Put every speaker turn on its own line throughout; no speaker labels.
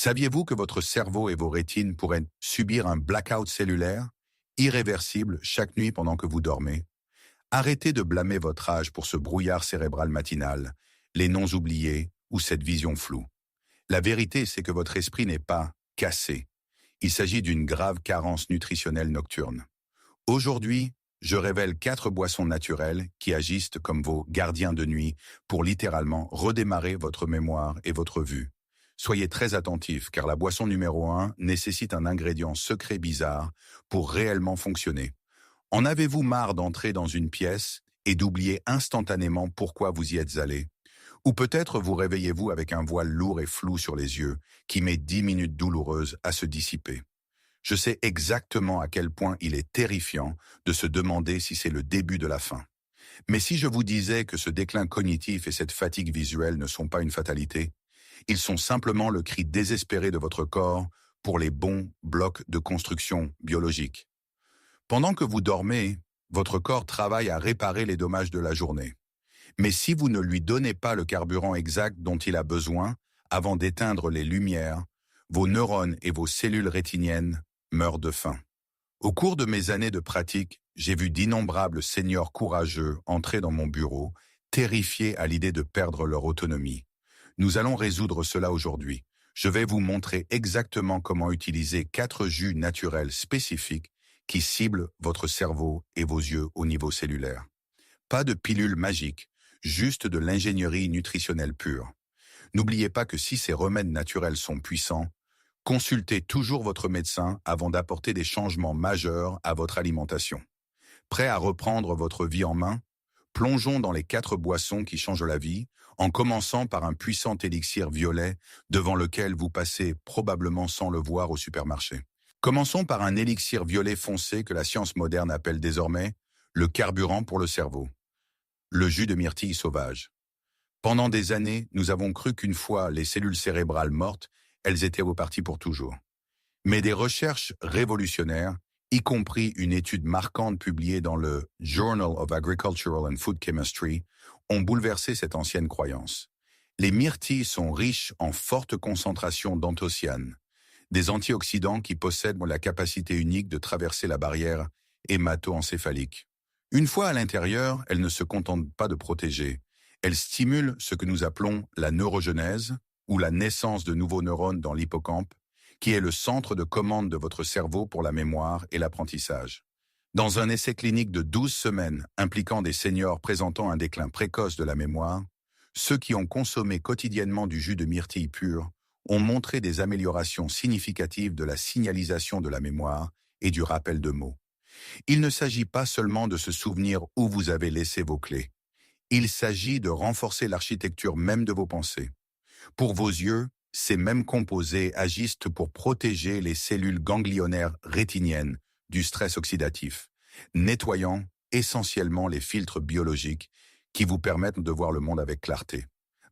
Saviez-vous que votre cerveau et vos rétines pourraient subir un blackout cellulaire, irréversible chaque nuit pendant que vous dormez? Arrêtez de blâmer votre âge pour ce brouillard cérébral matinal, les noms oubliés ou cette vision floue. La vérité, c'est que votre esprit n'est pas cassé. Il s'agit d'une grave carence nutritionnelle nocturne. Aujourd'hui, je révèle 4 boissons naturelles qui agissent comme vos gardiens de nuit pour littéralement redémarrer votre mémoire et votre vue. Soyez très attentifs car la boisson numéro 1 nécessite un ingrédient secret bizarre pour réellement fonctionner. En avez-vous marre d'entrer dans une pièce et d'oublier instantanément pourquoi vous y êtes allé? Ou peut-être vous réveillez-vous avec un voile lourd et flou sur les yeux qui met 10 minutes douloureuses à se dissiper. Je sais exactement à quel point il est terrifiant de se demander si c'est le début de la fin. Mais si je vous disais que ce déclin cognitif et cette fatigue visuelle ne sont pas une fatalité, ils sont simplement le cri désespéré de votre corps pour les bons blocs de construction biologique. Pendant que vous dormez, votre corps travaille à réparer les dommages de la journée. Mais si vous ne lui donnez pas le carburant exact dont il a besoin avant d'éteindre les lumières, vos neurones et vos cellules rétiniennes meurent de faim. Au cours de mes années de pratique, j'ai vu d'innombrables seniors courageux entrer dans mon bureau, terrifiés à l'idée de perdre leur autonomie. Nous allons résoudre cela aujourd'hui. Je vais vous montrer exactement comment utiliser 4 jus naturels spécifiques qui ciblent votre cerveau et vos yeux au niveau cellulaire. Pas de pilule magique, juste de l'ingénierie nutritionnelle pure. N'oubliez pas que si ces remèdes naturels sont puissants, consultez toujours votre médecin avant d'apporter des changements majeurs à votre alimentation. Prêt à reprendre votre vie en main? Plongeons dans les 4 boissons qui changent la vie, en commençant par un puissant élixir violet devant lequel vous passez probablement sans le voir au supermarché. Commençons par un élixir violet foncé que la science moderne appelle désormais le carburant pour le cerveau, le jus de myrtille sauvage. Pendant des années, nous avons cru qu'une fois les cellules cérébrales mortes, elles étaient reparties pour toujours. Mais des recherches révolutionnaires, y compris une étude marquante publiée dans le Journal of Agricultural and Food Chemistry, ont bouleversé cette ancienne croyance. Les myrtilles sont riches en forte concentration d'anthocyanes, des antioxydants qui possèdent la capacité unique de traverser la barrière hémato-encéphalique. Une fois à l'intérieur, elles ne se contentent pas de protéger. Elles stimulent ce que nous appelons la neurogenèse, ou la naissance de nouveaux neurones dans l'hippocampe, qui est le centre de commande de votre cerveau pour la mémoire et l'apprentissage. Dans un essai clinique de 12 semaines impliquant des seniors présentant un déclin précoce de la mémoire, ceux qui ont consommé quotidiennement du jus de myrtille pur ont montré des améliorations significatives de la signalisation de la mémoire et du rappel de mots. Il ne s'agit pas seulement de se souvenir où vous avez laissé vos clés. Il s'agit de renforcer l'architecture même de vos pensées. Pour vos yeux, ces mêmes composés agissent pour protéger les cellules ganglionnaires rétiniennes du stress oxydatif, nettoyant essentiellement les filtres biologiques qui vous permettent de voir le monde avec clarté.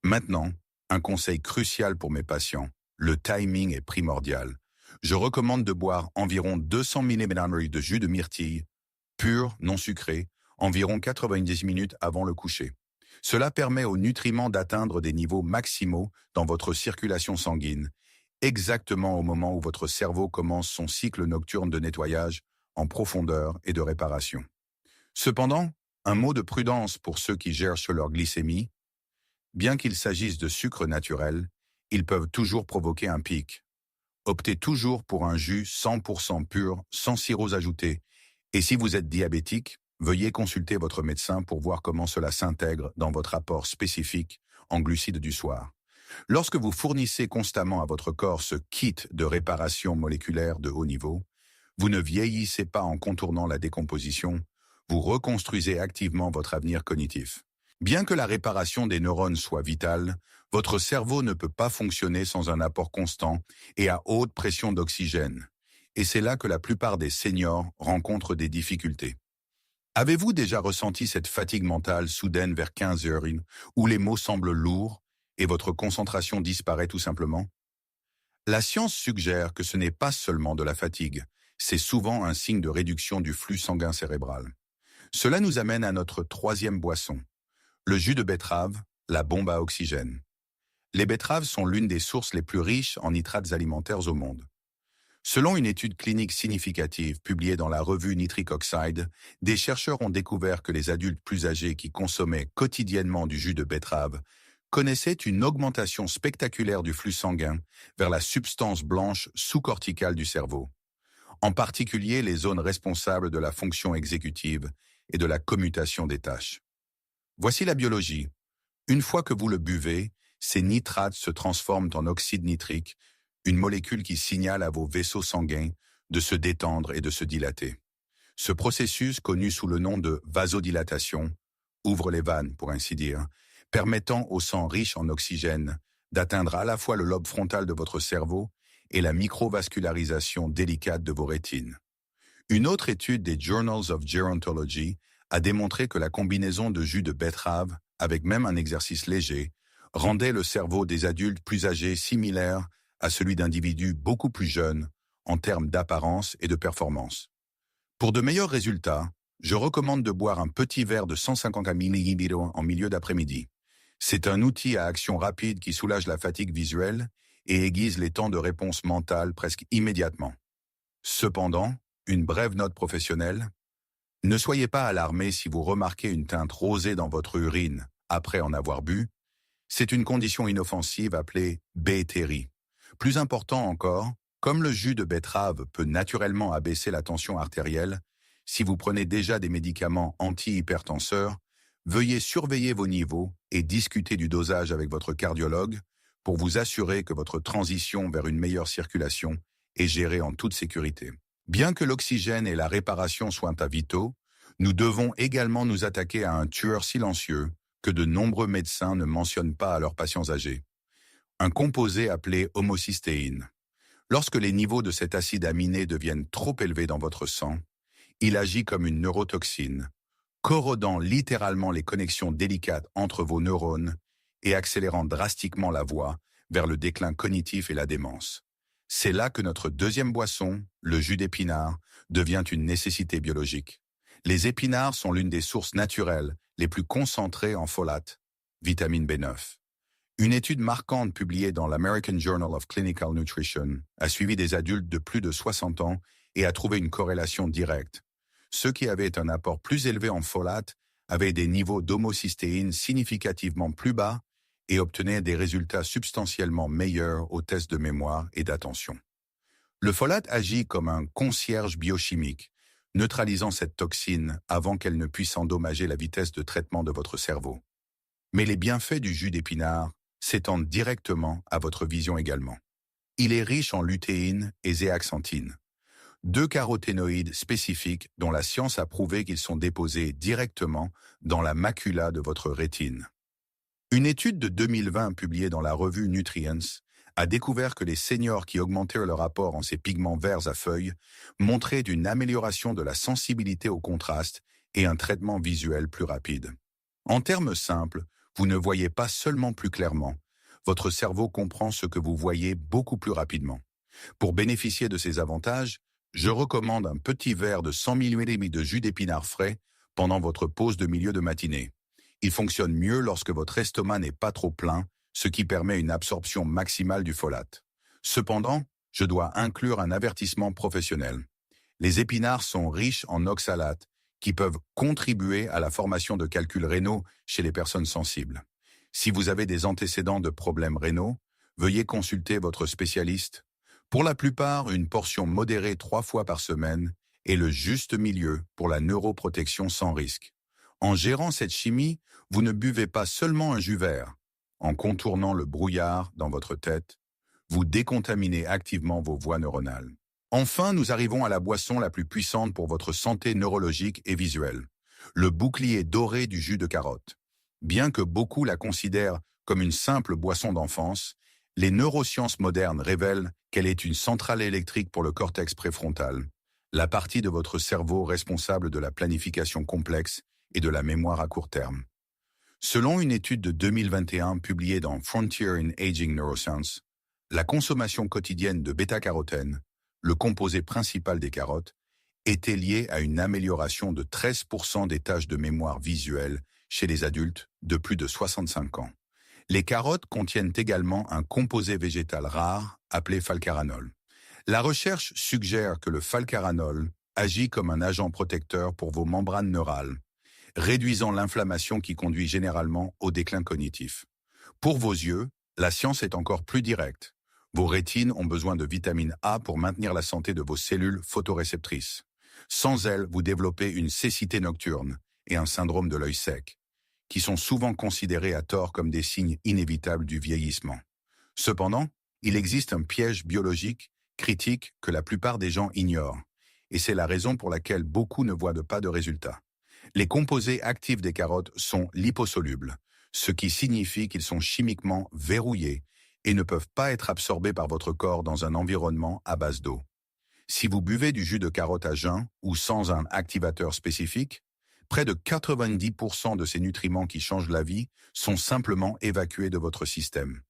Maintenant, un conseil crucial pour mes patients, le timing est primordial. Je recommande de boire environ 200 ml de jus de myrtille, pur, non sucré, environ 90 minutes avant le coucher. Cela permet aux nutriments d'atteindre des niveaux maximaux dans votre circulation sanguine, exactement au moment où votre cerveau commence son cycle nocturne de nettoyage en profondeur et de réparation. Cependant, un mot de prudence pour ceux qui gèrent sur leur glycémie. Bien qu'il s'agisse de sucre naturel, ils peuvent toujours provoquer un pic. Optez toujours pour un jus 100% pur, sans sirop ajouté. Et si vous êtes diabétique, veuillez consulter votre médecin pour voir comment cela s'intègre dans votre apport spécifique en glucides du soir. Lorsque vous fournissez constamment à votre corps ce kit de réparation moléculaire de haut niveau, vous ne vieillissez pas en contournant la décomposition, vous reconstruisez activement votre avenir cognitif. Bien que la réparation des neurones soit vitale, votre cerveau ne peut pas fonctionner sans un apport constant et à haute pression d'oxygène. Et c'est là que la plupart des seniors rencontrent des difficultés. Avez-vous déjà ressenti cette fatigue mentale soudaine vers 15 heures où les mots semblent lourds et votre concentration disparaît tout simplement? La science suggère que ce n'est pas seulement de la fatigue, c'est souvent un signe de réduction du flux sanguin cérébral. Cela nous amène à notre 3e boisson, le jus de betterave, la bombe à oxygène. Les betteraves sont l'une des sources les plus riches en nitrates alimentaires au monde. Selon une étude clinique significative publiée dans la revue Nitric Oxide, des chercheurs ont découvert que les adultes plus âgés qui consommaient quotidiennement du jus de betterave connaissaient une augmentation spectaculaire du flux sanguin vers la substance blanche sous-corticale du cerveau, en particulier les zones responsables de la fonction exécutive et de la commutation des tâches. Voici la biologie. Une fois que vous le buvez, ces nitrates se transforment en oxyde nitrique, une molécule qui signale à vos vaisseaux sanguins de se détendre et de se dilater. Ce processus, connu sous le nom de vasodilatation, ouvre les vannes pour ainsi dire, permettant au sang riche en oxygène d'atteindre à la fois le lobe frontal de votre cerveau et la microvascularisation délicate de vos rétines. Une autre étude des Journals of Gerontology a démontré que la combinaison de jus de betterave, avec même un exercice léger, rendait le cerveau des adultes plus âgés similaire à celui d'individus beaucoup plus jeunes en termes d'apparence et de performance. Pour de meilleurs résultats, je recommande de boire un petit verre de 150 ml en milieu d'après-midi. C'est un outil à action rapide qui soulage la fatigue visuelle et aiguise les temps de réponse mentale presque immédiatement. Cependant, une brève note professionnelle, ne soyez pas alarmés si vous remarquez une teinte rosée dans votre urine après en avoir bu. C'est une condition inoffensive appelée béthérie. Plus important encore, comme le jus de betterave peut naturellement abaisser la tension artérielle, si vous prenez déjà des médicaments antihypertenseurs, veuillez surveiller vos niveaux et discuter du dosage avec votre cardiologue pour vous assurer que votre transition vers une meilleure circulation est gérée en toute sécurité. Bien que l'oxygène et la réparation soient vitaux, nous devons également nous attaquer à un tueur silencieux que de nombreux médecins ne mentionnent pas à leurs patients âgés. Un composé appelé homocystéine. Lorsque les niveaux de cet acide aminé deviennent trop élevés dans votre sang, il agit comme une neurotoxine, corrodant littéralement les connexions délicates entre vos neurones et accélérant drastiquement la voie vers le déclin cognitif et la démence. C'est là que notre deuxième boisson, le jus d'épinard, devient une nécessité biologique. Les épinards sont l'une des sources naturelles les plus concentrées en folate, vitamine B9. Une étude marquante publiée dans l'American Journal of Clinical Nutrition a suivi des adultes de plus de 60 ans et a trouvé une corrélation directe. Ceux qui avaient un apport plus élevé en folate avaient des niveaux d'homocystéine significativement plus bas et obtenaient des résultats substantiellement meilleurs aux tests de mémoire et d'attention. Le folate agit comme un concierge biochimique, neutralisant cette toxine avant qu'elle ne puisse endommager la vitesse de traitement de votre cerveau. Mais les bienfaits du jus d'épinard s'étendent directement à votre vision également. Il est riche en lutéine et zéaxanthine, deux caroténoïdes spécifiques dont la science a prouvé qu'ils sont déposés directement dans la macula de votre rétine. Une étude de 2020 publiée dans la revue Nutrients a découvert que les seniors qui augmentaient leur apport en ces pigments verts à feuilles montraient une amélioration de la sensibilité au contraste et un traitement visuel plus rapide. En termes simples, vous ne voyez pas seulement plus clairement, votre cerveau comprend ce que vous voyez beaucoup plus rapidement. Pour bénéficier de ces avantages, je recommande un petit verre de 100 ml de jus d'épinard frais pendant votre pause de milieu de matinée. Il fonctionne mieux lorsque votre estomac n'est pas trop plein, ce qui permet une absorption maximale du folate. Cependant, je dois inclure un avertissement professionnel. Les épinards sont riches en oxalates, qui peuvent contribuer à la formation de calculs rénaux chez les personnes sensibles. Si vous avez des antécédents de problèmes rénaux, veuillez consulter votre spécialiste. Pour la plupart, une portion modérée 3 fois par semaine est le juste milieu pour la neuroprotection sans risque. En gérant cette chimie, vous ne buvez pas seulement un jus vert. En contournant le brouillard dans votre tête, vous décontaminez activement vos voies neuronales. Enfin, nous arrivons à la boisson la plus puissante pour votre santé neurologique et visuelle, le bouclier doré du jus de carotte. Bien que beaucoup la considèrent comme une simple boisson d'enfance, les neurosciences modernes révèlent qu'elle est une centrale électrique pour le cortex préfrontal, la partie de votre cerveau responsable de la planification complexe et de la mémoire à court terme. Selon une étude de 2021 publiée dans Frontier in Aging Neuroscience, la consommation quotidienne de bêta-carotène, le composé principal des carottes, était liée à une amélioration de 13% des tâches de mémoire visuelle chez les adultes de plus de 65 ans. Les carottes contiennent également un composé végétal rare appelé falcaranol. La recherche suggère que le falcaranol agit comme un agent protecteur pour vos membranes neurales, réduisant l'inflammation qui conduit généralement au déclin cognitif. Pour vos yeux, la science est encore plus directe. Vos rétines ont besoin de vitamine A pour maintenir la santé de vos cellules photoréceptrices. Sans elles, vous développez une cécité nocturne et un syndrome de l'œil sec, qui sont souvent considérés à tort comme des signes inévitables du vieillissement. Cependant, il existe un piège biologique critique que la plupart des gens ignorent, et c'est la raison pour laquelle beaucoup ne voient pas de résultats. Les composés actifs des carottes sont liposolubles, ce qui signifie qu'ils sont chimiquement verrouillés et ne peuvent pas être absorbés par votre corps dans un environnement à base d'eau. Si vous buvez du jus de carotte à jeun ou sans un activateur spécifique, près de 90% de ces nutriments qui changent la vie sont simplement évacués de votre système.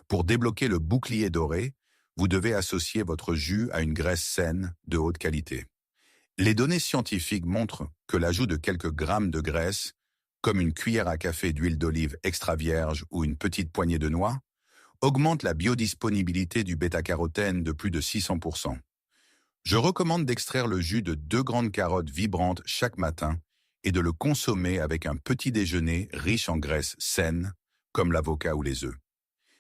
Pour débloquer le bouclier doré, vous devez associer votre jus à une graisse saine de haute qualité. Les données scientifiques montrent que l'ajout de quelques grammes de graisse, comme une cuillère à café d'huile d'olive extra vierge ou une petite poignée de noix, augmente la biodisponibilité du bêta-carotène de plus de 600%. Je recommande d'extraire le jus de 2 grandes carottes vibrantes chaque matin et de le consommer avec un petit déjeuner riche en graisses saines, comme l'avocat ou les œufs.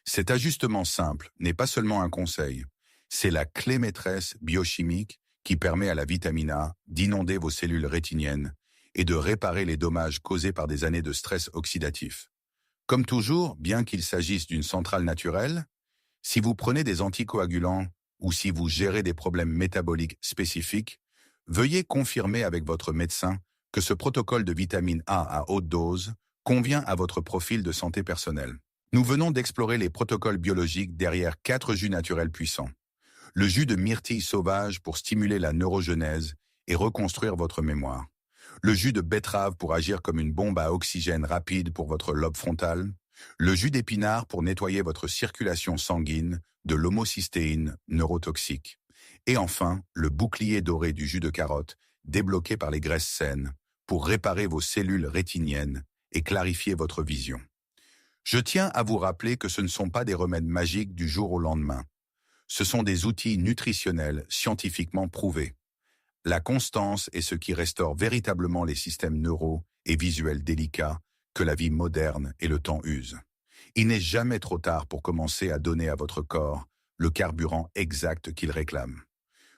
Cet ajustement simple n'est pas seulement un conseil, c'est la clé maîtresse biochimique qui permet à la vitamine A d'inonder vos cellules rétiniennes et de réparer les dommages causés par des années de stress oxydatif. Comme toujours, bien qu'il s'agisse d'une centrale naturelle, si vous prenez des anticoagulants ou si vous gérez des problèmes métaboliques spécifiques, veuillez confirmer avec votre médecin que ce protocole de vitamine A à haute dose convient à votre profil de santé personnelle. Nous venons d'explorer les protocoles biologiques derrière 4 jus naturels puissants. Le jus de myrtille sauvage pour stimuler la neurogenèse et reconstruire votre mémoire. Le jus de betterave pour agir comme une bombe à oxygène rapide pour votre lobe frontal. Le jus d'épinard pour nettoyer votre circulation sanguine de l'homocystéine neurotoxique. Et enfin, le bouclier doré du jus de carotte, débloqué par les graisses saines, pour réparer vos cellules rétiniennes et clarifier votre vision. Je tiens à vous rappeler que ce ne sont pas des remèdes magiques du jour au lendemain. Ce sont des outils nutritionnels scientifiquement prouvés. La constance est ce qui restaure véritablement les systèmes neuro et visuels délicats que la vie moderne et le temps usent. Il n'est jamais trop tard pour commencer à donner à votre corps le carburant exact qu'il réclame.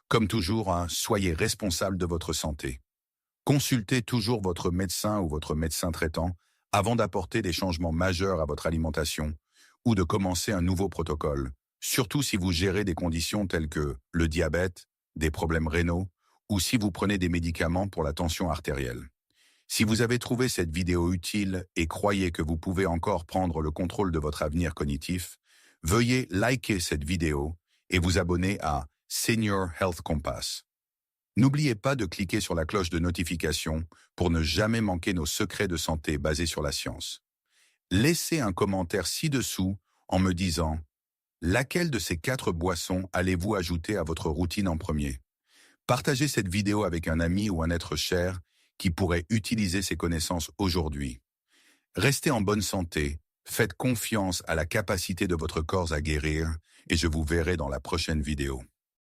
Comme toujours, soyez responsable de votre santé. Consultez toujours votre médecin ou votre médecin traitant avant d'apporter des changements majeurs à votre alimentation ou de commencer un nouveau protocole, surtout si vous gérez des conditions telles que le diabète, des problèmes rénaux ou si vous prenez des médicaments pour la tension artérielle. Si vous avez trouvé cette vidéo utile et croyez que vous pouvez encore prendre le contrôle de votre avenir cognitif, veuillez liker cette vidéo et vous abonner à Senior Health Compass. N'oubliez pas de cliquer sur la cloche de notification pour ne jamais manquer nos secrets de santé basés sur la science. Laissez un commentaire ci-dessous en me disant laquelle de ces 4 boissons allez-vous ajouter à votre routine en premier. Partagez cette vidéo avec un ami ou un être cher qui pourrait utiliser ces connaissances aujourd'hui. Restez en bonne santé, faites confiance à la capacité de votre corps à guérir et je vous verrai dans la prochaine vidéo.